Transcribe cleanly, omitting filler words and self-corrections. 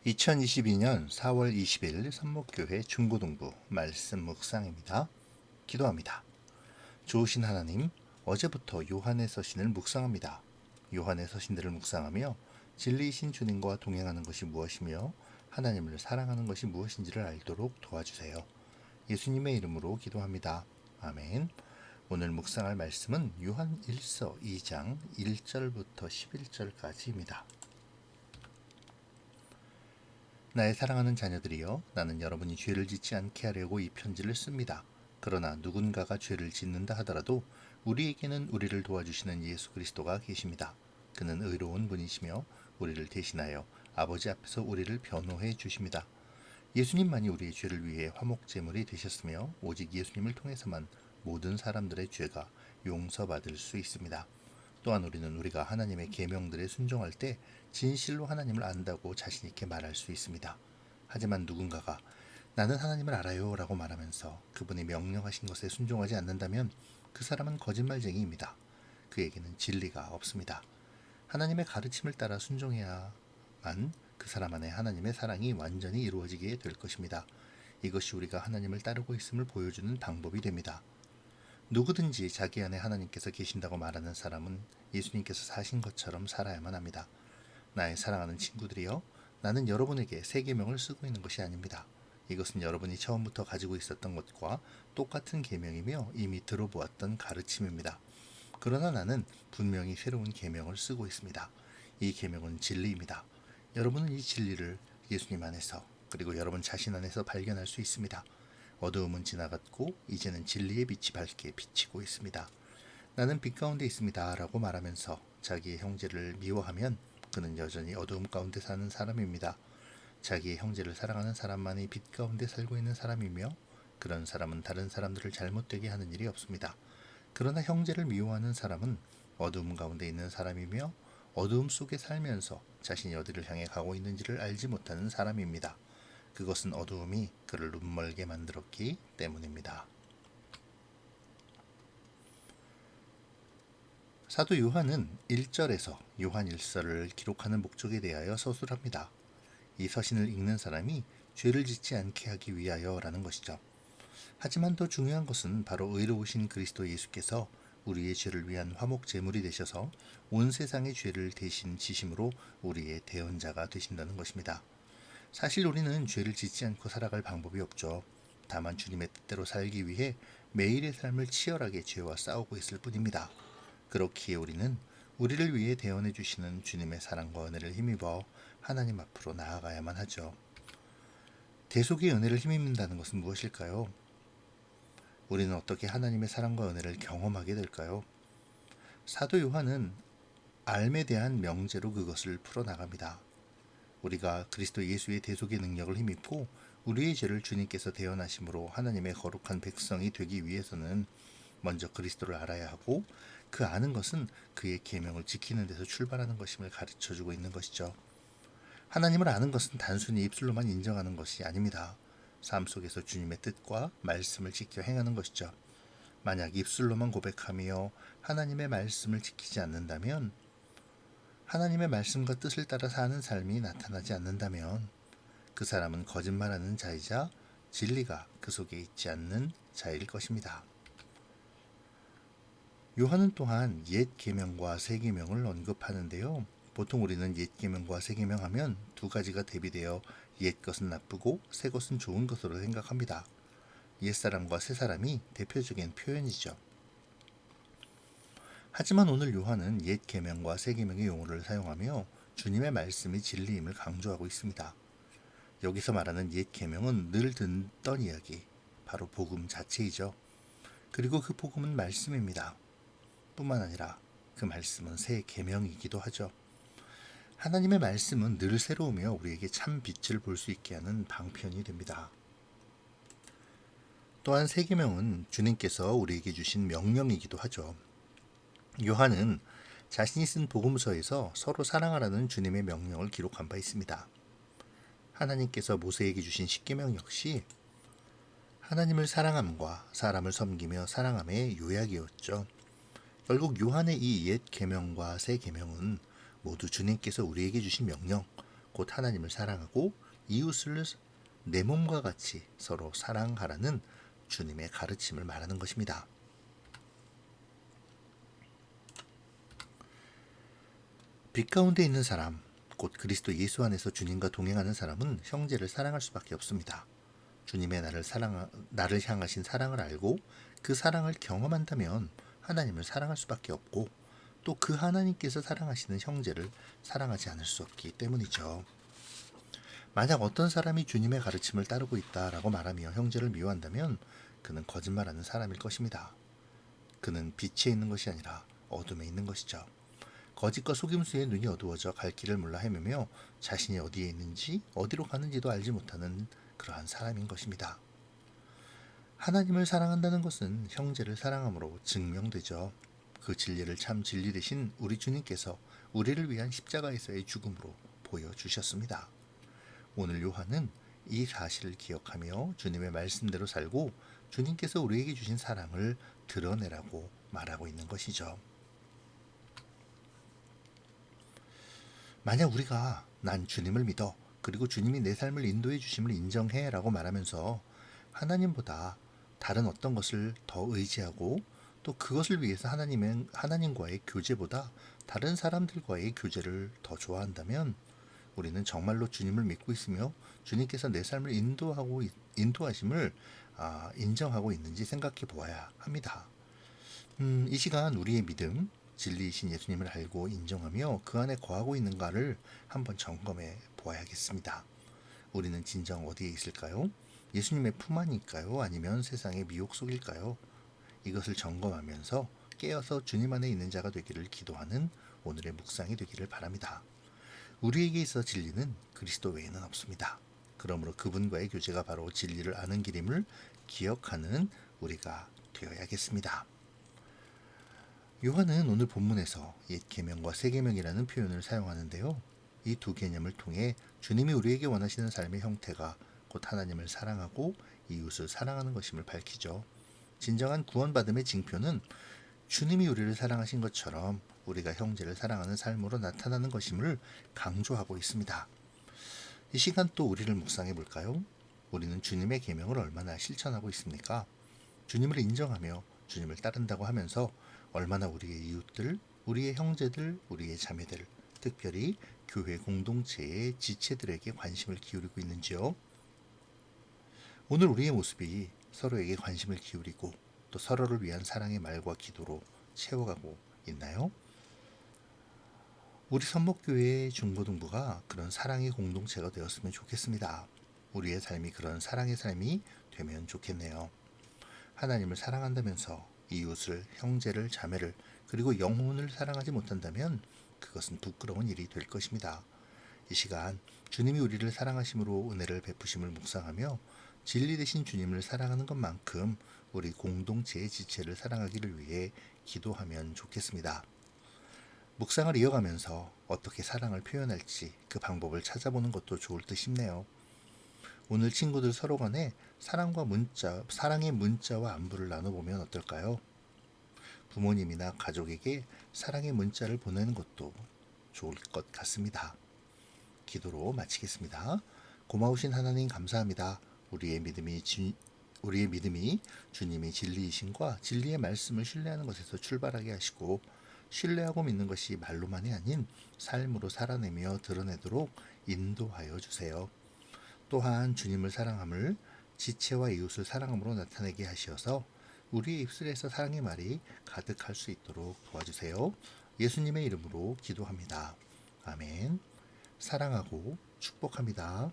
2022년 4월 20일 선목교회 중고등부 말씀 묵상입니다. 기도합니다. 좋으신 하나님, 어제부터 요한의 서신을 묵상합니다. 요한의 서신들을 묵상하며 진리이신 주님과 동행하는 것이 무엇이며 하나님을 사랑하는 것이 무엇인지를 알도록 도와주세요. 예수님의 이름으로 기도합니다. 아멘. 오늘 묵상할 말씀은 요한 1서 2장 1절부터 11절까지입니다. 나의 사랑하는 자녀들이여, 나는 여러분이 죄를 짓지 않게 하려고 이 편지를 씁니다. 그러나 누군가가 죄를 짓는다 하더라도 우리에게는 우리를 도와주시는 예수 그리스도가 계십니다. 그는 의로운 분이시며 우리를 대신하여 아버지 앞에서 우리를 변호해 주십니다. 예수님만이 우리의 죄를 위해 화목제물이 되셨으며 오직 예수님을 통해서만 모든 사람들의 죄가 용서받을 수 있습니다. 또한 우리는 우리가 하나님의 계명들에 순종할 때 진실로 하나님을 안다고 자신 있게 말할 수 있습니다. 하지만 누군가가 나는 하나님을 알아요 라고 말하면서 그분이 명령하신 것에 순종하지 않는다면 그 사람은 거짓말쟁이입니다. 그에게는 진리가 없습니다. 하나님의 가르침을 따라 순종해야만 그 사람 안에 하나님의 사랑이 완전히 이루어지게 될 것입니다. 이것이 우리가 하나님을 따르고 있음을 보여주는 방법이 됩니다. 누구든지 자기 안에 하나님께서 계신다고 말하는 사람은 예수님께서 사신 것처럼 살아야만 합니다. 나의 사랑하는 친구들이여, 나는 여러분에게 새 계명을 쓰고 있는 것이 아닙니다. 이것은 여러분이 처음부터 가지고 있었던 것과 똑같은 계명이며 이미 들어보았던 가르침입니다. 그러나 나는 분명히 새로운 계명을 쓰고 있습니다. 이 계명은 진리입니다. 여러분은 이 진리를 예수님 안에서 그리고 여러분 자신 안에서 발견할 수 있습니다. 어두움은 지나갔고 이제는 진리의 빛이 밝게 비치고 있습니다. 나는 빛 가운데 있습니다 라고 말하면서 자기의 형제를 미워하면 그는 여전히 어두움 가운데 사는 사람입니다. 자기의 형제를 사랑하는 사람만이 빛 가운데 살고 있는 사람이며 그런 사람은 다른 사람들을 잘못되게 하는 일이 없습니다. 그러나 형제를 미워하는 사람은 어두움 가운데 있는 사람이며 어두움 속에 살면서 자신이 어디를 향해 가고 있는지를 알지 못하는 사람입니다. 그것은 어두움이 그를 눈멀게 만들었기 때문입니다. 사도 요한은 1절에서 요한 1서를 기록하는 목적에 대하여 서술합니다. 이 서신을 읽는 사람이 죄를 짓지 않게 하기 위하여라는 것이죠. 하지만 더 중요한 것은 바로 의로우신 그리스도 예수께서 우리의 죄를 위한 화목 제물이 되셔서 온 세상의 죄를 대신 지심으로 우리의 대언자가 되신다는 것입니다. 사실 우리는 죄를 짓지 않고 살아갈 방법이 없죠. 다만 주님의 뜻대로 살기 위해 매일의 삶을 치열하게 죄와 싸우고 있을 뿐입니다. 그렇기에 우리는 우리를 위해 대언해 주시는 주님의 사랑과 은혜를 힘입어 하나님 앞으로 나아가야만 하죠. 대속의 은혜를 힘입는다는 것은 무엇일까요? 우리는 어떻게 하나님의 사랑과 은혜를 경험하게 될까요? 사도 요한은 알에 대한 명제로 그것을 풀어나갑니다. 우리가 그리스도 예수의 대속의 능력을 힘입고 우리의 죄를 주님께서 대언하심으로 하나님의 거룩한 백성이 되기 위해서는 먼저 그리스도를 알아야 하고 그 아는 것은 그의 계명을 지키는 데서 출발하는 것임을 가르쳐주고 있는 것이죠. 하나님을 아는 것은 단순히 입술로만 인정하는 것이 아닙니다. 삶 속에서 주님의 뜻과 말씀을 지켜 행하는 것이죠. 만약 입술로만 고백하며 하나님의 말씀을 지키지 않는다면, 하나님의 말씀과 뜻을 따라 사는 삶이 나타나지 않는다면 그 사람은 거짓말하는 자이자 진리가 그 속에 있지 않는 자일 것입니다. 요한은 또한 옛 계명과 새 계명을 언급하는데요. 보통 우리는 옛 계명과 새 계명 하면 두 가지가 대비되어 옛 것은 나쁘고 새 것은 좋은 것으로 생각합니다. 옛 사람과 새 사람이 대표적인 표현이죠. 하지만 오늘 요한은 옛 계명과 새 계명의 용어를 사용하며 주님의 말씀이 진리임을 강조하고 있습니다. 여기서 말하는 옛 계명은 늘 듣던 이야기, 바로 복음 자체이죠. 그리고 그 복음은 말씀입니다. 뿐만 아니라 그 말씀은 새 계명이기도 하죠. 하나님의 말씀은 늘 새로우며 우리에게 참 빛을 볼 수 있게 하는 방편이 됩니다. 또한 새 계명은 주님께서 우리에게 주신 명령이기도 하죠. 요한은 자신이 쓴 복음서에서 서로 사랑하라는 주님의 명령을 기록한 바 있습니다. 하나님께서 모세에게 주신 십계명 역시 하나님을 사랑함과 사람을 섬기며 사랑함의 요약이었죠. 결국 요한의 이 옛 계명과 새 계명은 모두 주님께서 우리에게 주신 명령, 곧 하나님을 사랑하고 이웃을 내 몸과 같이 서로 사랑하라는 주님의 가르침을 말하는 것입니다. 빛 가운데 있는 사람, 곧 그리스도 예수 안에서 주님과 동행하는 사람은 형제를 사랑할 수밖에 없습니다. 주님의 나를 향하신 사랑을 알고 그 사랑을 경험한다면 하나님을 사랑할 수밖에 없고 또 그 하나님께서 사랑하시는 형제를 사랑하지 않을 수 없기 때문이죠. 만약 어떤 사람이 주님의 가르침을 따르고 있다라고 말하며 형제를 미워한다면 그는 거짓말하는 사람일 것입니다. 그는 빛에 있는 것이 아니라 어둠에 있는 것이죠. 거짓과 속임수에 눈이 어두워져 갈 길을 몰라 헤매며 자신이 어디에 있는지 어디로 가는지도 알지 못하는 그러한 사람인 것입니다. 하나님을 사랑한다는 것은 형제를 사랑함으로 증명되죠. 그 진리를 참 진리 되신 우리 주님께서 우리를 위한 십자가에서의 죽음으로 보여주셨습니다. 오늘 요한은 이 사실을 기억하며 주님의 말씀대로 살고 주님께서 우리에게 주신 사랑을 드러내라고 말하고 있는 것이죠. 만약 우리가 난 주님을 믿어 그리고 주님이 내 삶을 인도해 주심을 인정해 라고 말하면서 하나님보다 다른 어떤 것을 더 의지하고 또 그것을 위해서 하나님과의 교제보다 다른 사람들과의 교제를 더 좋아한다면 우리는 정말로 주님을 믿고 있으며 주님께서 내 삶을 인도하심을 인정하고 있는지 생각해 보아야 합니다. 이 시간 우리의 믿음, 진리이신 예수님을 알고 인정하며 그 안에 거하고 있는가를 한번 점검해 보아야겠습니다. 우리는 진정 어디에 있을까요? 예수님의 품 안일까요? 아니면 세상의 미혹 속일까요? 이것을 점검하면서 깨어서 주님 안에 있는 자가 되기를 기도하는 오늘의 묵상이 되기를 바랍니다. 우리에게 있어 진리는 그리스도 외에는 없습니다. 그러므로 그분과의 교제가 바로 진리를 아는 길임을 기억하는 우리가 되어야겠습니다. 요한은 오늘 본문에서 옛 계명과 새 계명이라는 표현을 사용하는데요. 이 두 개념을 통해 주님이 우리에게 원하시는 삶의 형태가 곧 하나님을 사랑하고 이웃을 사랑하는 것임을 밝히죠. 진정한 구원받음의 징표는 주님이 우리를 사랑하신 것처럼 우리가 형제를 사랑하는 삶으로 나타나는 것임을 강조하고 있습니다. 이 시간 또 우리를 묵상해 볼까요? 우리는 주님의 계명을 얼마나 실천하고 있습니까? 주님을 인정하며 주님을 따른다고 하면서 얼마나 우리의 이웃들, 우리의 형제들, 우리의 자매들, 특별히 교회 공동체의 지체들에게 관심을 기울이고 있는지요? 오늘 우리의 모습이 서로에게 관심을 기울이고 또 서로를 위한 사랑의 말과 기도로 채워가고 있나요? 우리 선목교회 중고등부가 그런 사랑의 공동체가 되었으면 좋겠습니다. 우리의 삶이 그런 사랑의 삶이 되면 좋겠네요. 하나님을 사랑한다면서 이웃을, 형제를, 자매를, 그리고 영혼을 사랑하지 못한다면 그것은 부끄러운 일이 될 것입니다. 이 시간 주님이 우리를 사랑하심으로 은혜를 베푸심을 묵상하며 진리 되신 주님을 사랑하는 것만큼 우리 공동체의 지체를 사랑하기를 위해 기도하면 좋겠습니다. 묵상을 이어가면서 어떻게 사랑을 표현할지 그 방법을 찾아보는 것도 좋을 듯 싶네요. 오늘 친구들 서로 간에 사랑의 문자와 안부를 나눠보면 어떨까요? 부모님이나 가족에게 사랑의 문자를 보내는 것도 좋을 것 같습니다. 기도로 마치겠습니다. 고마우신 하나님 감사합니다. 우리의 믿음이 주님이 진리이신과 진리의 말씀을 신뢰하는 것에서 출발하게 하시고 신뢰하고 믿는 것이 말로만이 아닌 삶으로 살아내며 드러내도록 인도하여 주세요. 또한 주님을 사랑함을 지체와 이웃을 사랑함으로 나타내게 하시어서 우리의 입술에서 사랑의 말이 가득할 수 있도록 도와주세요. 예수님의 이름으로 기도합니다. 아멘. 사랑하고 축복합니다.